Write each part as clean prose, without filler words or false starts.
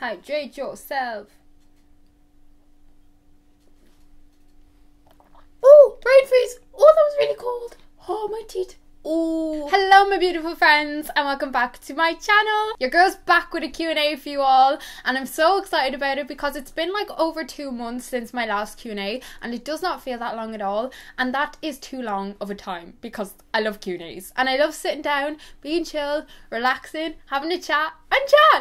Hydrate yourself. Oh, brain freeze. Oh, that was really cold. Oh, my teeth. Oh, hello my beautiful friends and welcome back to my channel. Your girl's back with a Q&A for you all, and I'm so excited about it because it's been like over 2 months since my last Q&A and it does not feel that long at all, and that is too long of a time because I love Q&As and I love sitting down, being chill, relaxing, having a chat.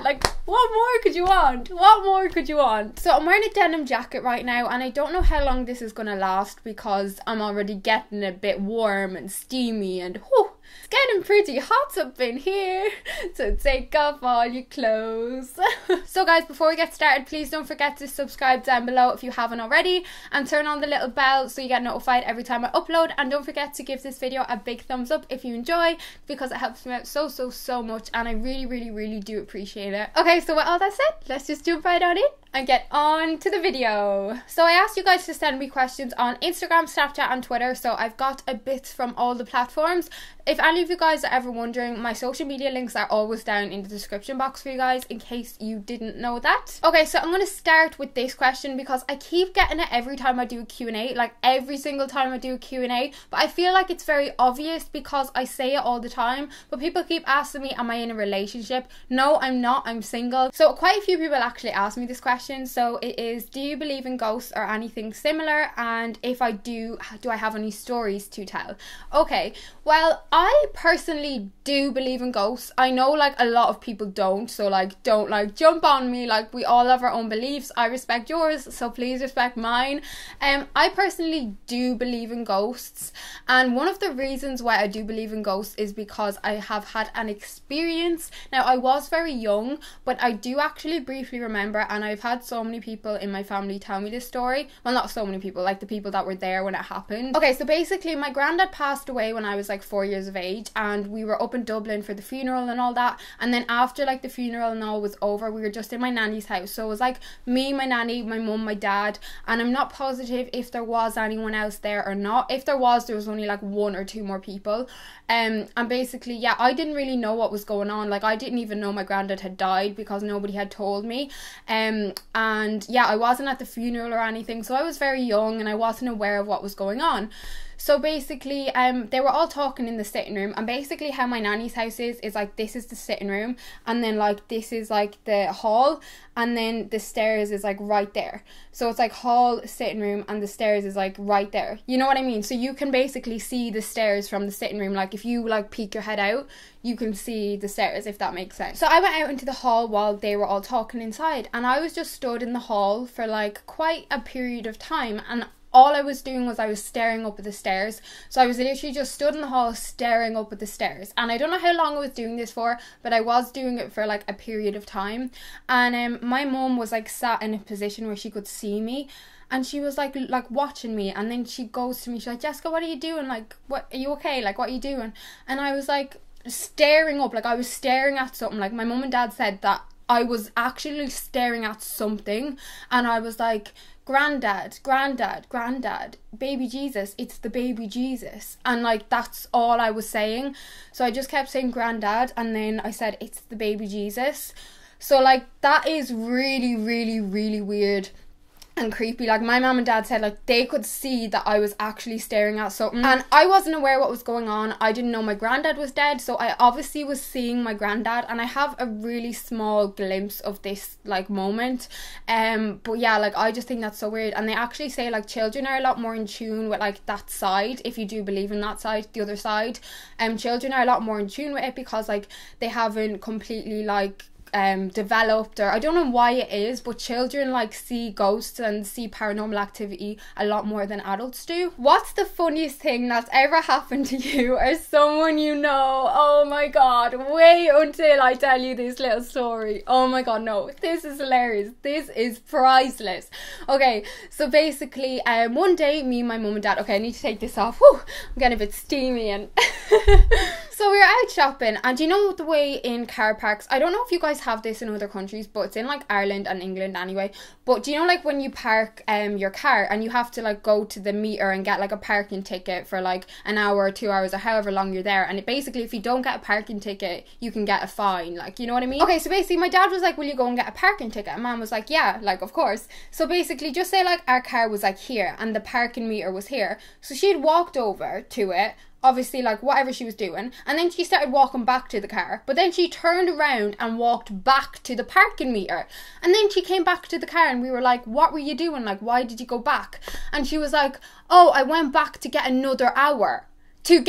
Like, what more could you want? What more could you want? So I'm wearing a denim jacket right now and I don't know how long this is gonna last because I'm already getting a bit warm and steamy and whew, it's getting pretty hot up in here. So take off all your clothes. So guys, before we get started, please don't forget to subscribe down below if you haven't already, and turn on the little bell so you get notified every time I upload, and don't forget to give this video a big thumbs up if you enjoy, because it helps me out so much and I really do appreciate it. Okay, so with all that said, let's just jump right on in and get on to the video. So I asked you guys to send me questions on Instagram, Snapchat and Twitter, so I've got a bit from all the platforms. If any of you guys are ever wondering, my social media links are always down in the description box for you guys in case you didn't know that. Okay, so I'm going to start with this question because I keep getting it every time I do a Q&A, like every single time I do a Q&A, but I feel like it's very obvious because I say it all the time, but people keep asking me, am I in a relationship? No, I'm not, I'm single. So quite a few people actually ask me this question. So it is, do you believe in ghosts or anything similar, and if I do I have any stories to tell? Okay, well, I personally do believe in ghosts. I know like a lot of people don't, so like don't like jump on me, like we all have our own beliefs. I respect yours, so please respect mine. I personally do believe in ghosts, and one of the reasons why I do believe in ghosts is because I have had an experience. Now I was very young, but I do actually briefly remember, and I've had so many people in my family tell me this story. Well, not so many people, like the people that were there when it happened. Okay, so basically my granddad passed away when I was like 4 years of age, and we were up in Dublin for the funeral and all that, and then after like the funeral and all was over, we were just in my nanny's house. So it was like me, my nanny, my mum, my dad, and I'm not positive if there was anyone else there or not. If there was only like 1 or 2 more people. And basically, yeah, I didn't really know what was going on. Like I didn't even know my granddad had died because nobody had told me. And yeah, I wasn't at the funeral or anything, so I was very young and I wasn't aware of what was going on. So basically, they were all talking in the sitting room, and basically how my nanny's house is like, this is the sitting room, and then like this is like the hall, and then the stairs is like right there. So it's like hall, sitting room, and the stairs is like right there. You know what I mean? So you can basically see the stairs from the sitting room. Like if you like peek your head out, you can see the stairs, if that makes sense. So I went out into the hall while they were all talking inside, and I was just stood in the hall for like quite a period of time, and all I was doing was I was staring up at the stairs. So I was literally just stood in the hall staring up at the stairs, and I don't know how long I was doing this for, but I was doing it for like a period of time. And my mum was like sat in a position where she could see me, and she was like watching me, and then she goes to me, she's like, Jessica, what are you doing? Like, what, are you okay? Like, what are you doing? And I was like staring up, like I was staring at something. Like my mum and dad said that I was actually staring at something, and I was like, Granddad, baby Jesus, it's the baby Jesus. And like that's all I was saying. So I just kept saying Granddad, and then I said it's the baby Jesus. So like that is really weird and creepy. Like my mum and dad said like they could see that I was actually staring at something, and I wasn't aware what was going on. I didn't know my granddad was dead, so I obviously was seeing my granddad, and I have a really small glimpse of this like moment. But yeah, like I just think that's so weird. And they actually say like children are a lot more in tune with like that side, if you do believe in that side, the other side. Children are a lot more in tune with it because like they haven't completely like developed, or I don't know why it is, but children like see ghosts and see paranormal activity a lot more than adults do. What's the funniest thing that's ever happened to you or someone you know? Oh my god, wait until I tell you this little story. Oh my god, no, this is hilarious, this is priceless. Okay, so basically one day me, my mum and dad, okay, I need to take this off. Whew, I'm getting a bit steamy and So we were out shopping, and you know the way in car parks, I don't know if you guys have this in other countries, but it's in like Ireland and England anyway, but do you know like when you park your car and you have to like go to the meter and get like a parking ticket for like an hour or 2 hours or however long you're there, and it basically, if you don't get a parking ticket you can get a fine, like, you know what I mean? Okay, so basically my dad was like, will you go and get a parking ticket? And mom was like, yeah, like of course. So basically, just say like our car was like here and the parking meter was here, so she'd walked over to it, obviously like whatever she was doing, and then she started walking back to the car, but then she turned around and walked back to the parking meter, and then she came back to the car and we were like, what were you doing, like why did you go back? And she was like, oh, I went back to get another hour. She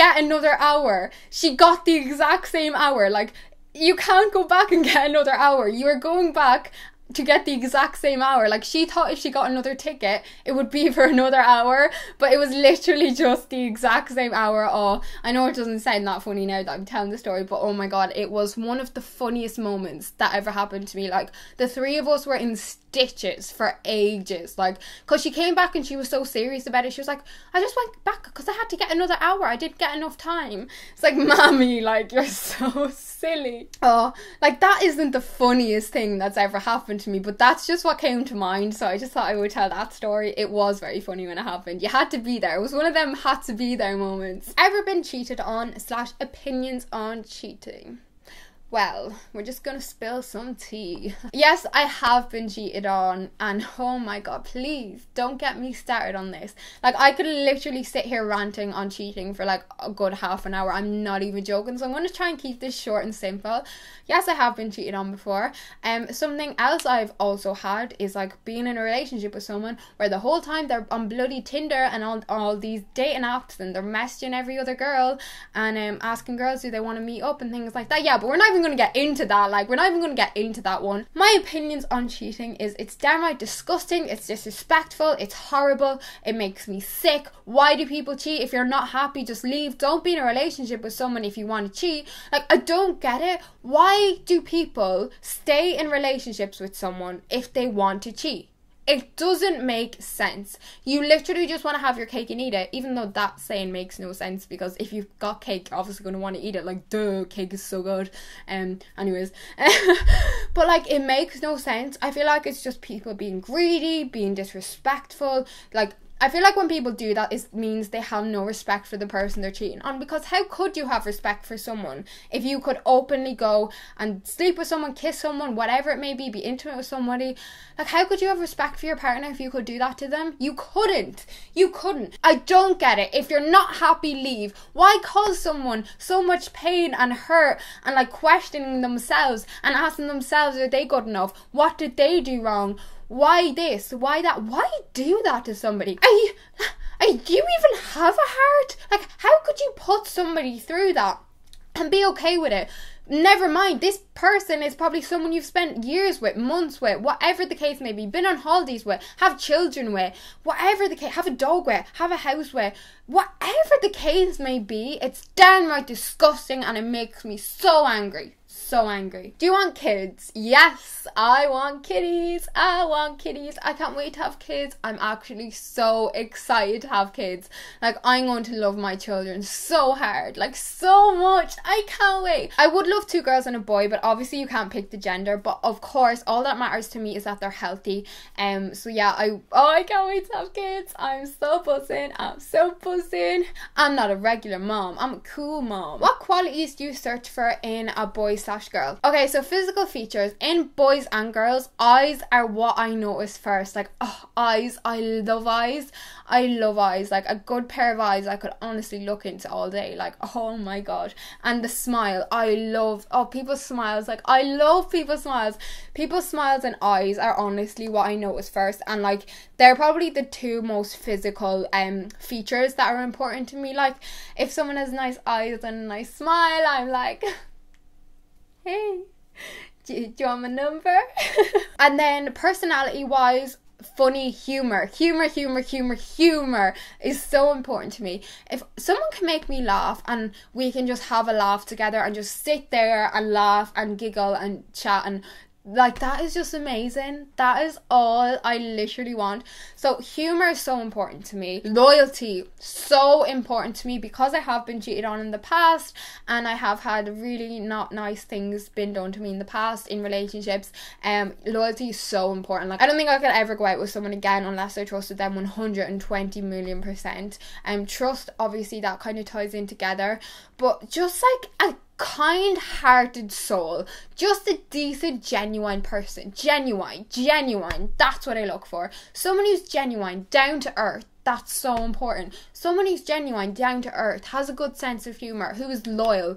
got the exact same hour. Like, you can't go back and get another hour. You are going back to get the exact same hour. Like, she thought if she got another ticket it would be for another hour, but it was literally just the exact same hour. Oh, I know it doesn't sound that funny now that I'm telling the story, but oh my god, it was one of the funniest moments that ever happened to me. Like, the three of us were in stitches for ages, like, because she came back and she was so serious about it. She was like, I just went back because I had to get another hour, I didn't get enough time. It's like, mommy, like, you're so silly. Oh, like, that isn't the funniest thing that's ever happened to me, but that's just what came to mind, so I just thought I would tell that story. It was very funny when it happened. You had to be there. It was one of them had to be there moments. Ever been cheated on / opinions on cheating? Well, we're just gonna spill some tea. Yes, I have been cheated on, and oh my god, please don't get me started on this. Like, I could literally sit here ranting on cheating for like a good half an hour. I'm not even joking, so I'm gonna try and keep this short and simple. Yes, I have been cheated on before. Something else I've also had is like being in a relationship with someone where the whole time they're on bloody Tinder and all these dating apps, and they're messaging every other girl and asking girls do they want to meet up and things like that. Yeah, but we're not even going to get into that. Like, we're not even going to get into that one. My opinions on cheating is it's downright disgusting, it's disrespectful, it's horrible, it makes me sick. Why do people cheat? If you're not happy, just leave. Don't be in a relationship with someone if you want to cheat. Like, I don't get it. Why do people stay in relationships with someone if they want to cheat? It doesn't make sense. You literally just want to have your cake and eat it, even though that saying makes no sense, because if you've got cake, you're obviously going to want to eat it. Like, duh, cake is so good. Anyways. But, like, it makes no sense. I feel like it's just people being greedy, being disrespectful. Like, I feel like when people do that, it means they have no respect for the person they're cheating on, because how could you have respect for someone if you could openly go and sleep with someone, kiss someone, whatever it may be intimate with somebody? Like, how could you have respect for your partner if you could do that to them? You couldn't. I don't get it. If you're not happy, leave. Why cause someone so much pain and hurt and like questioning themselves and asking themselves, are they good enough? What did they do wrong? Why this? Why that? Why do that to somebody? Do you even have a heart? Like, how could you put somebody through that and be okay with it? Never mind, this person is probably someone you've spent years with, months with, whatever the case may be, been on holidays with, have children with, whatever the case, have a dog with, have a house with, whatever the case may be. It's downright disgusting and it makes me so angry. So angry. Do you want kids? Yes, I want kitties. I can't wait to have kids. I'm actually so excited to have kids. Like, I'm going to love my children so hard, like so much. I can't wait. I would love 2 girls and a boy, but obviously you can't pick the gender. But of course, all that matters to me is that they're healthy. So yeah, I can't wait to have kids. I'm so buzzing. I'm not a regular mom. I'm a cool mom. What qualities do you search for in a boy / girl? Okay, so physical features in boys and girls. Eyes are what I notice first. Like, eyes. I love eyes. Like, a good pair of eyes I could honestly look into all day. Like, oh my god. And the smile. I love people's smiles. Like, I love people's smiles. People's smiles and eyes are honestly what I notice first, and like, they're probably the 2 most physical features that are important to me. Like, if someone has nice eyes and a nice smile, I'm like, hey, do you want my number? And then personality wise, funny, humor is so important to me. If someone can make me laugh and we can just have a laugh together and just sit there and laugh and giggle and chat and like, that is just amazing. That is all I literally want. So humor is so important to me. Loyalty, so important to me, because I have been cheated on in the past, and I have had really not nice things been done to me in the past in relationships. Loyalty is so important. Like, I don't think I could ever go out with someone again unless I trusted them 120 million percent. Trust, obviously, that kind of ties in together, but just like a kind-hearted soul, just a decent, genuine person. Genuine, that's what I look for. Someone who's genuine, down to earth. That's so important. Someone who's genuine, down to earth, has a good sense of humor, who is loyal.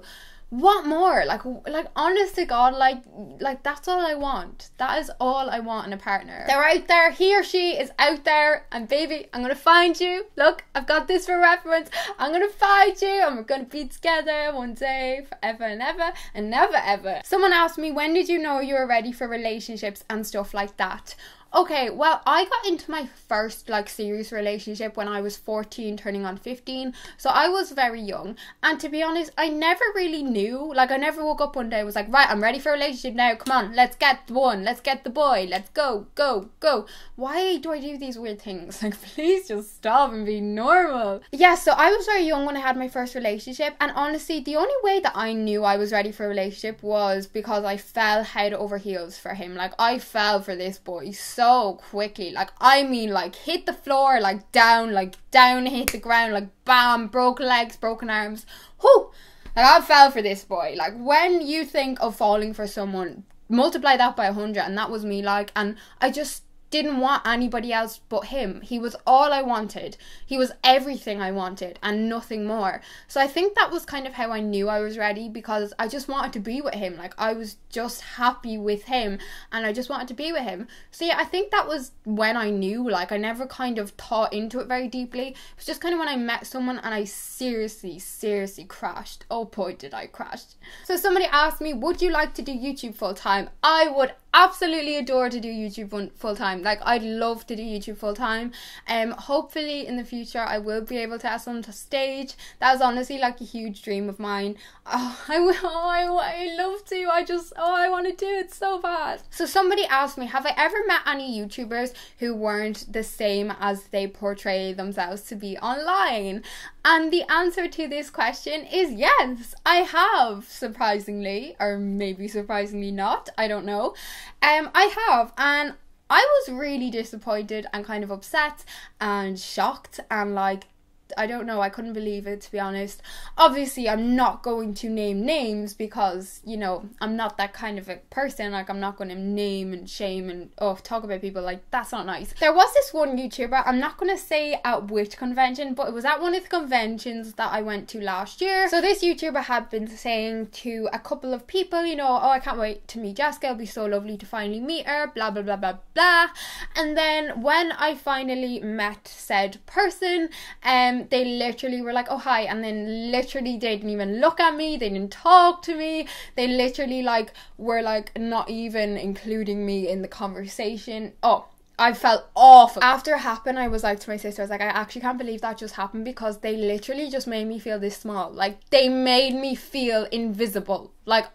What more? Like honest to God, like that's all I want. That is all I want in a partner. They're out there, he or she is out there, and baby, I'm gonna find you. Look, I've got this for reference. I'm gonna find you, and we're gonna be together one day, forever and ever, and never ever. Someone asked me, when did you know you were ready for relationships and stuff like that? Okay, well, I got into my first like serious relationship when I was 14, turning on 15, so I was very young, and to be honest, I never really knew. Like, I never woke up one day and was like, right, I'm ready for a relationship now, come on, let's get the one, let's get the boy, let's go. Why do I do these weird things? Like, please just stop and be normal. Yeah, so I was very young when I had my first relationship, and honestly, the only way that I knew I was ready for a relationship was because I fell head over heels for him. Like, I fell for this boy so quickly. Like, I mean, like, hit the floor, like down, hit the ground, like bam, broke legs, broken arms. Whoo! Like, I fell for this boy. Like, when you think of falling for someone, multiply that by 100, and that was me. Like, and I just didn't want anybody else but him. He was all I wanted. He was everything I wanted and nothing more. So I think that was kind of how I knew I was ready, because I just wanted to be with him. Like, I was just happy with him and I just wanted to be with him. So yeah, I think that was when I knew. Like, I never kind of thought into it very deeply. It was just kind of when I met someone and I seriously crashed. Oh boy, did I crash. So somebody asked me, would you like to do YouTube full time? I would absolutely adore to do YouTube full time. Like, I'd love to do YouTube full time. Hopefully in the future I will be able to have some stage. That is honestly like a huge dream of mine. I love to. I want to do it so bad. So somebody asked me, have I ever met any YouTubers who weren't the same as they portray themselves to be online? And the answer to this question is yes, I have, surprisingly, or maybe surprisingly not, I don't know. I have, and I was really disappointed and kind of upset and shocked and like, I don't know, I couldn't believe it, to be honest. Obviously, I'm not going to name names because, you know, I'm not that kind of a person. Like, I'm not going to name and shame and talk about people. Like, that's not nice. There was this one YouTuber, I'm not going to say at which convention, but it was at one of the conventions that I went to last year. So this YouTuber had been saying to a couple of people, you know, oh, I can't wait to meet Jessica, it'll be so lovely to finally meet her, blah blah blah blah blah. And then when I finally met said person, they literally were like, oh hi, and then literally they didn't even look at me, they didn't talk to me, they literally like were like not even including me in the conversation. I felt awful. After it happened, I was like to my sister, I was like, I actually can't believe that just happened, because they literally just made me feel this small. Like, they made me feel invisible. Like,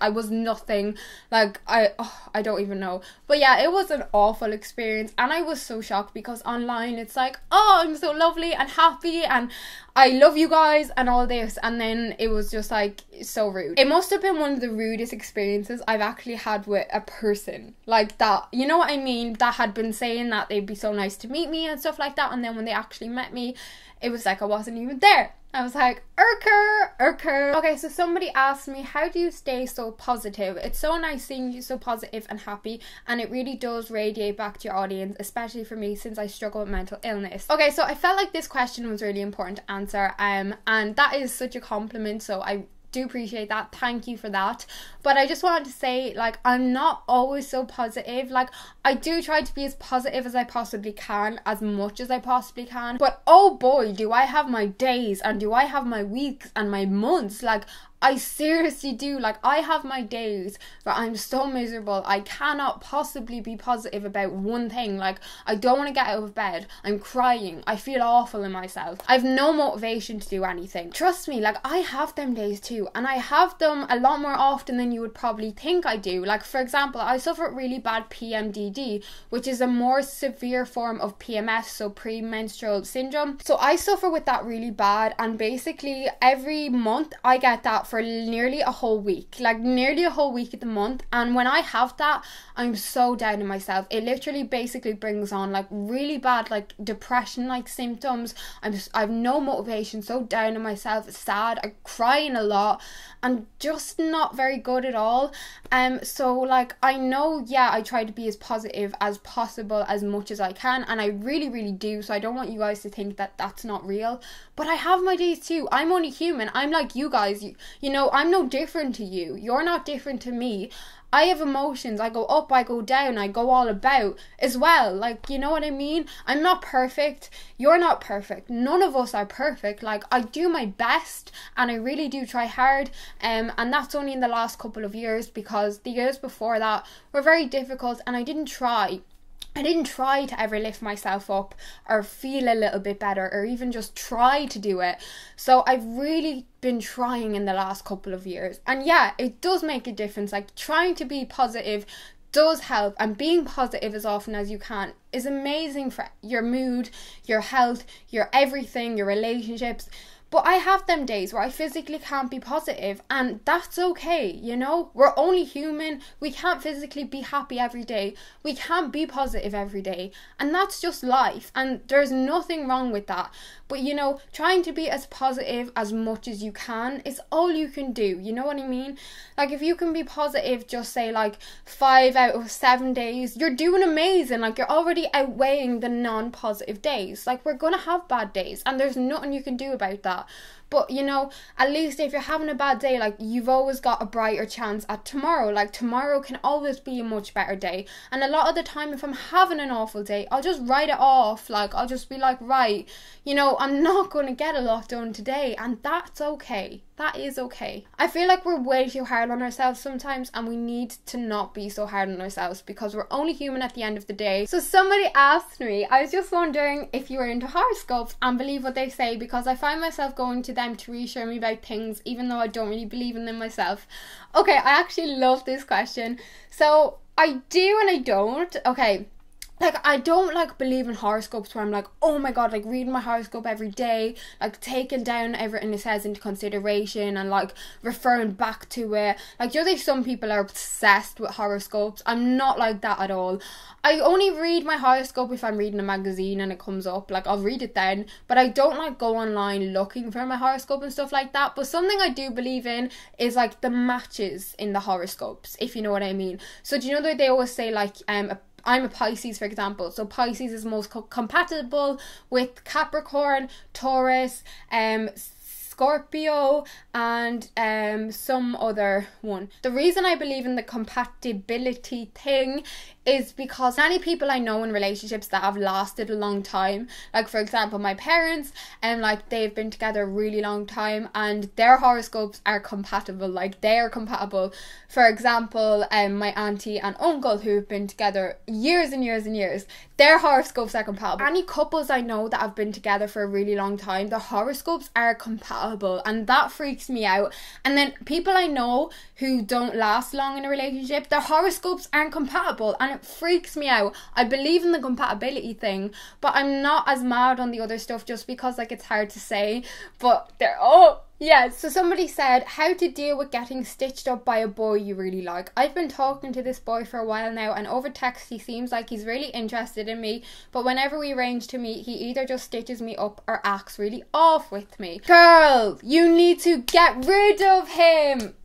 I was nothing. Like, I don't even know. But yeah, it was an awful experience, and I was so shocked because online it's like, oh, I'm so lovely and happy and I love you guys and all this, and then it was just like so rude. It must have been one of the rudest experiences I've actually had with a person like that, you know what I mean, that had been saying that they'd be so nice to meet me and stuff like that, and then when they actually met me, it was like I wasn't even there. I was like, Urker. Okay, so somebody asked me, how do you stay so positive? It's so nice seeing you so positive and happy, and it really does radiate back to your audience, especially for me since I struggle with mental illness. Okay, so I felt like this question was really important to answer, and that is such a compliment, so I do appreciate that. Thank you for that. But I just wanted to say, like, I'm not always so positive. Like, I do try to be as positive as I possibly can, as much as I possibly can, but oh boy, do I have my days and do I have my weeks and my months. Like, I seriously do. Like, I have my days where I'm so miserable. I cannot possibly be positive about one thing. Like, I don't want to get out of bed. I'm crying. I feel awful in myself. I have no motivation to do anything. Trust me, like, I have them days too. And I have them a lot more often than you would probably think I do. Like, for example, I suffer really bad PMDD, which is a more severe form of PMS, so premenstrual syndrome. So I suffer with that really bad, and basically every month I get that for nearly a whole week, like nearly a whole week of the month. And when I have that, I'm so down on myself. It literally basically brings on like really bad like depression like symptoms. I have no motivation, so down on myself, sad, I'm crying a lot, and just not very good at all. So like, I know, yeah, I try to be as positive as possible as much as I can, and I really do, so I don't want you guys to think that that's not real. But I have my days too. I'm only human. I'm like you guys. You know, I'm no different to you. You're not different to me. I have emotions. I go up, I go down, I go all about as well. Like, you know what I mean? I'm not perfect. You're not perfect. None of us are perfect. Like, I do my best, and I really do try hard. And that's only in the last couple of years, because the years before that were very difficult, and I didn't try to ever lift myself up or feel a little bit better, or even just try to do it. So I've really been trying in the last couple of years, and yeah, it does make a difference. Like, trying to be positive does help, and being positive as often as you can is amazing for your mood, your health, your everything, your relationships. But I have them days where I physically can't be positive, and that's okay, you know? We're only human. We can't physically be happy every day. We can't be positive every day, and that's just life, and there's nothing wrong with that. But, you know, trying to be as positive as much as you can is all you can do, you know what I mean? Like, if you can be positive, just say like 5 out of 7 days, you're doing amazing. Like, you're already outweighing the non-positive days. Like, we're gonna have bad days, and there's nothing you can do about that. But, you know, at least if you're having a bad day, like, you've always got a brighter chance at tomorrow. Like, tomorrow can always be a much better day. And a lot of the time, if I'm having an awful day, I'll just write it off. Like, I'll just be like, right, you know, I'm not going to get a lot done today, and that's okay. That is okay. I feel like we're way too hard on ourselves sometimes, and we need to not be so hard on ourselves, because we're only human at the end of the day. So somebody asked me, I was just wondering if you were into horoscopes and believe what they say, because I find myself going to them to reassure me about things, even though I don't really believe in them myself. Okay, I actually love this question. So I do and I don't. Okay. Like, I don't, like, believe in horoscopes where I'm like, oh my god, like, reading my horoscope every day, like, taking down everything it says into consideration and, like, referring back to it. Like, you know, some people are obsessed with horoscopes. I'm not like that at all. I only read my horoscope if I'm reading a magazine and it comes up. Like, I'll read it then. But I don't, like, go online looking for my horoscope and stuff like that. But something I do believe in is, like, the matches in the horoscopes, if you know what I mean. So, do you know that they always say, like, I'm a Pisces, for example. So Pisces is most compatible with Capricorn, Taurus, Scorpio, and some other one. The reason I believe in the compatibility thing is because many people I know in relationships that have lasted a long time, like for example my parents, and like they've been together a really long time and their horoscopes are compatible, like they are compatible. For example, my auntie and uncle who've been together years and years and years, their horoscopes are compatible. Any couples I know that have been together for a really long time, their horoscopes are compatible, and that freaks me out. And then people I know who don't last long in a relationship, their horoscopes aren't compatible, and it freaks me out. I believe in the compatibility thing, but I'm not as mad on the other stuff just because like it's hard to say. But they're yeah, so somebody said how to deal with getting stitched up by a boy you really like. I've been talking to this boy for a while now, and over text he seems like he's really interested in me, but whenever we arrange to meet, he either just stitches me up or acts really off with me. Girl, you need to get rid of him.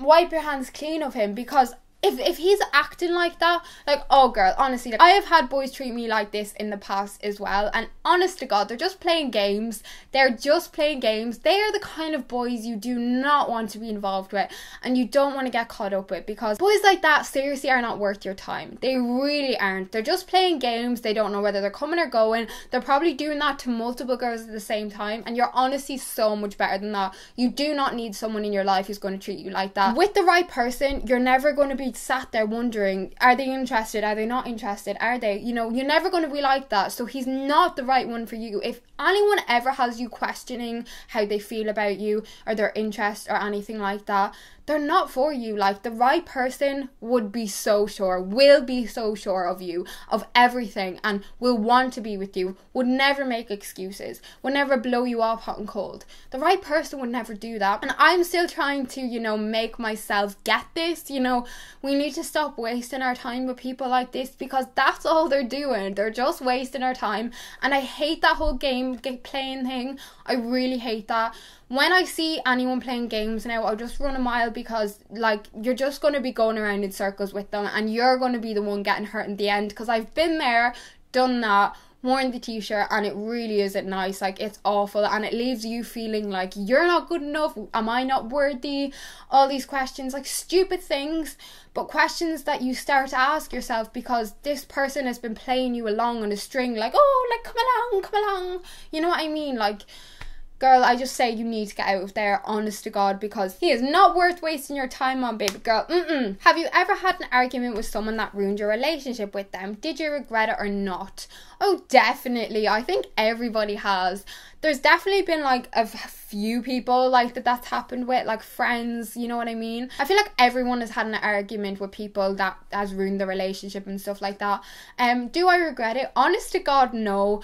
Wipe your hands clean of him, because if he's acting like that, like, oh girl, honestly, like, I have had boys treat me like this in the past as well, and honest to God, they're just playing games. They're just playing games. They are the kind of boys you do not want to be involved with, and you don't want to get caught up with, because boys like that seriously are not worth your time. They really aren't. They're just playing games. They don't know whether they're coming or going. They're probably doing that to multiple girls at the same time, and you're honestly so much better than that. You do not need someone in your life who's going to treat you like that. With the right person, you're never going to be sat there wondering, are they interested, are they not interested, are they, you know, you're never going to be like that. So he's not the right one for you. If anyone ever has you questioning how they feel about you or their interest or anything like that, they're not for you. Like, the right person would be so sure, will be so sure of you, of everything, and will want to be with you, would never make excuses, would never blow you off hot and cold. The right person would never do that. And I'm still trying to, you know, make myself get this. You know, we need to stop wasting our time with people like this, because that's all they're doing. They're just wasting our time. And I hate that whole game playing thing. I really hate that. When I see anyone playing games now, I'll just run a mile, because, like, you're just going to be going around in circles with them, and you're going to be the one getting hurt in the end, because I've been there, done that, worn the t-shirt, and it really isn't nice. Like, it's awful, and it leaves you feeling like you're not good enough. Am I not worthy? All these questions, like stupid things, but questions that you start to ask yourself because this person has been playing you along on a string, like, oh, like, come along, you know what I mean? Like, girl, I just say you need to get out of there, honest to God, because he is not worth wasting your time on, baby girl. Have you ever had an argument with someone that ruined your relationship with them? Did you regret it or not? Oh, definitely. I think everybody has. There's definitely been, like, a few people, like, that's happened with, like, friends, you know what I mean? I feel like everyone has had an argument with people that has ruined the relationship and stuff like that. Do I regret it? Honest to God, no.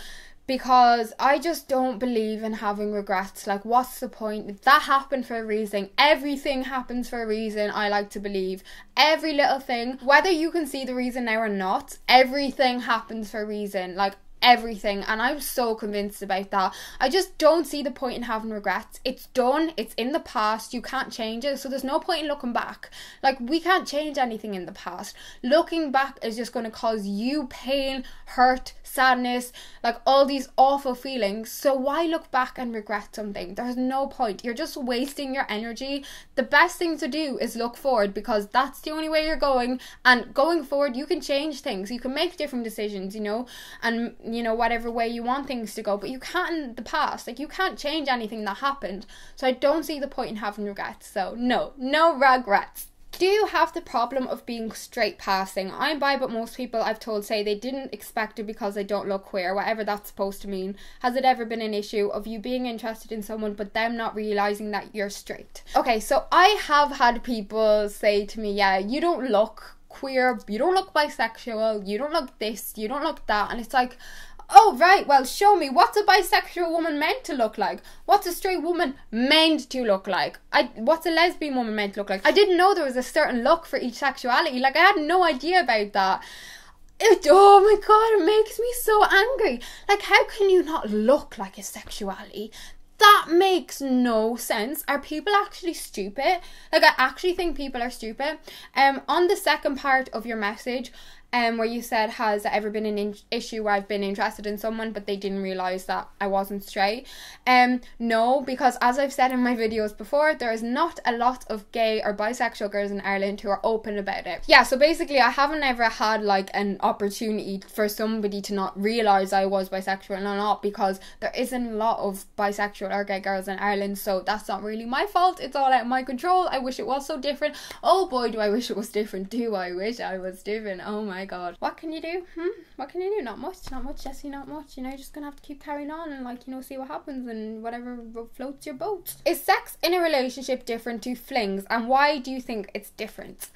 Because I just don't believe in having regrets. Like, what's the point? That happened for a reason. Everything happens for a reason, I like to believe. Every little thing, whether you can see the reason now or not, everything happens for a reason. Like, everything. And I'm so convinced about that. I just don't see the point in having regrets. It's done. It's in the past. You can't change it. So there's no point in looking back. Like, we can't change anything in the past. Looking back is just going to cause you pain, hurt, sadness, like all these awful feelings. So why look back and regret something? There's no point. You're just wasting your energy. The best thing to do is look forward, because that's the only way you're going. And going forward, you can change things. You can make different decisions, you know, and, you know, whatever way you want things to go. But you can't in the past. Like, you can't change anything that happened. So I don't see the point in having regrets. So no regrets. Do you have the problem of being straight passing? I'm bi, but most people I've told say they didn't expect it because they don't look queer, whatever that's supposed to mean. Has it ever been an issue of you being interested in someone but them not realising that you're straight? Okay, so I have had people say to me, yeah, you don't look queer, you don't look bisexual, you don't look this, you don't look that. And it's like, oh, right, well, show me. What's a bisexual woman meant to look like? What's a straight woman meant to look like? What's a lesbian woman meant to look like? I didn't know there was a certain look for each sexuality. Like, I had no idea about that. Oh my God, it makes me so angry. Like, how can you not look like a sexuality? That makes no sense. Are people actually stupid? Like, I actually think people are stupid. On the second part of your message, where you said, has it ever been an issue where I've been interested in someone but they didn't realise that I wasn't straight? No, because as I've said in my videos before, there is not a lot of gay or bisexual girls in Ireland who are open about it. Yeah, so basically I haven't ever had, like, an opportunity for somebody to not realise I was bisexual or not, because there isn't a lot of bisexual or gay girls in Ireland, so that's not really my fault. It's all out of my control. I wish it was so different. Oh boy, do I wish it was different. Do I wish I was different. Oh my God. What can you do? What can you do? Not much, Jessie, not much. You know, you're just gonna have to keep carrying on and, like, you know, see what happens and whatever floats your boat. Is sex in a relationship different to flings, and why do you think it's different?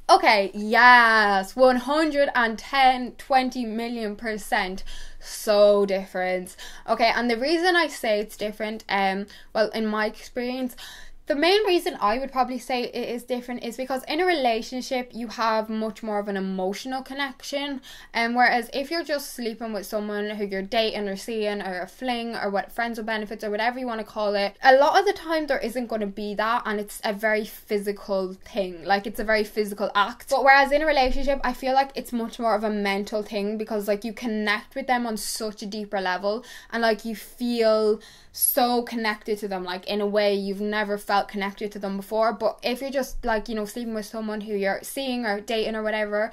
Okay, yes, 110, 20 million% so different. Okay, and the reason I say it's different, well, in my experience, The main reason I would probably say it is different is because in a relationship you have much more of an emotional connection, and whereas if you're just sleeping with someone who you're dating or seeing or a fling or what friends with benefits or whatever you want to call it, a lot of the time there isn't going to be that, and it's a very physical thing, like it's a very physical act. But whereas in a relationship I feel like it's much more of a mental thing, because like you connect with them on such a deeper level, and like you feel so connected to them, like in a way you've never felt connected to them before. But if you're just like, you know, sleeping with someone who you're seeing or dating or whatever,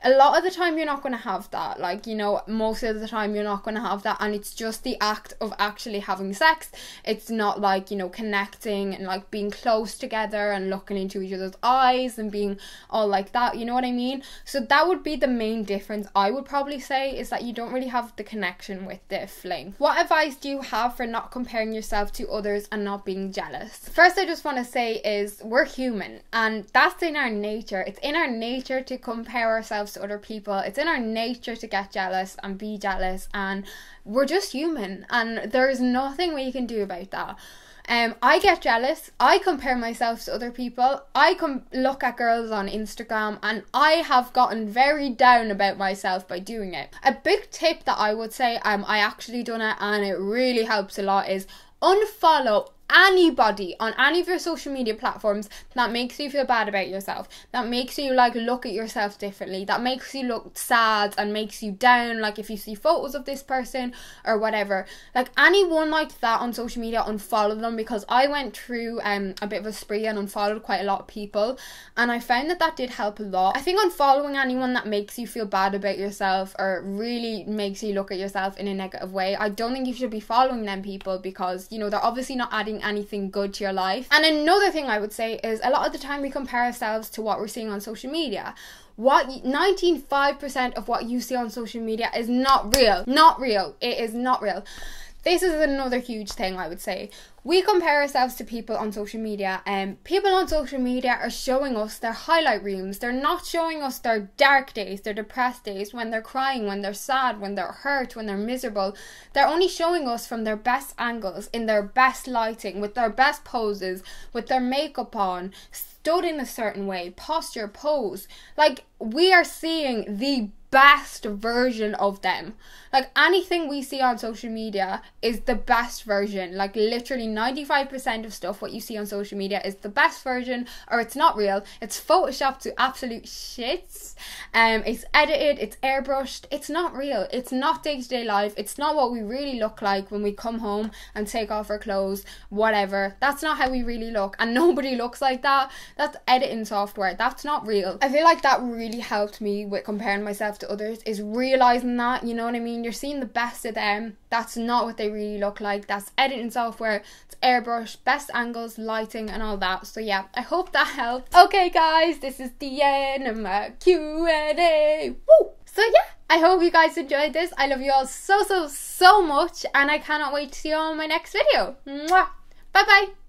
a lot of the time you're not going to have that. Like, you know, most of the time you're not going to have that, and it's just the act of actually having sex. It's not like, you know, connecting and like being close together and looking into each other's eyes and being all like that, you know what I mean? So that would be the main difference I would probably say, is that you don't really have the connection with the fling. What advice do you have for not comparing yourself to others and not being jealous? First, I just want to say is we're human, and that's in our nature. It's in our nature to compare ourselves to other people. It's in our nature to get jealous and be jealous, and we're just human, and there's nothing we can do about that. I get jealous. I compare myself to other people. I look at girls on Instagram, and I have gotten very down about myself by doing it. A big tip that I would say, I actually done it and it really helps a lot, is unfollow anybody on any of your social media platforms that makes you feel bad about yourself, that makes you like look at yourself differently, that makes you look sad and makes you down, like if you see photos of this person or whatever. Like anyone like that on social media, unfollow them, because I went through a bit of a spree and unfollowed quite a lot of people, and I found that that did help a lot. I think unfollowing anyone that makes you feel bad about yourself or really makes you look at yourself in a negative way, I don't think you should be following them people, because you know they're obviously not adding anything good to your life. And another thing I would say is a lot of the time we compare ourselves to what we're seeing on social media. 95% of what you see on social media is not real. Not real. It is not real. This is another huge thing I would say. We compare ourselves to people on social media, and people on social media are showing us their highlight reels. They're not showing us their dark days, their depressed days, when they're crying, when they're sad, when they're hurt, when they're miserable. They're only showing us from their best angles, in their best lighting, with their best poses, with their makeup on, stood in a certain way, posture, pose. Like, we are seeing the best version of them. Like anything we see on social media is the best version. Like literally 95% of stuff what you see on social media is the best version, or it's not real. It's photoshopped to absolute shits. It's edited, it's airbrushed. It's not real. It's not day-to-day life. It's not what we really look like when we come home and take off our clothes, whatever. That's not how we really look, and nobody looks like that. That's editing software. That's not real. I feel like that really helped me with comparing myself to others, is realizing that, you know what I mean, you're seeing the best of them. That's not what they really look like. That's editing software, it's airbrush, best angles, lighting and all that. So yeah, I hope that helped. Okay guys, this is the end of my Q&A. Woo! So yeah, I hope you guys enjoyed this. I love you all so much, and I cannot wait to see you all in my next video. Mwah! Bye bye.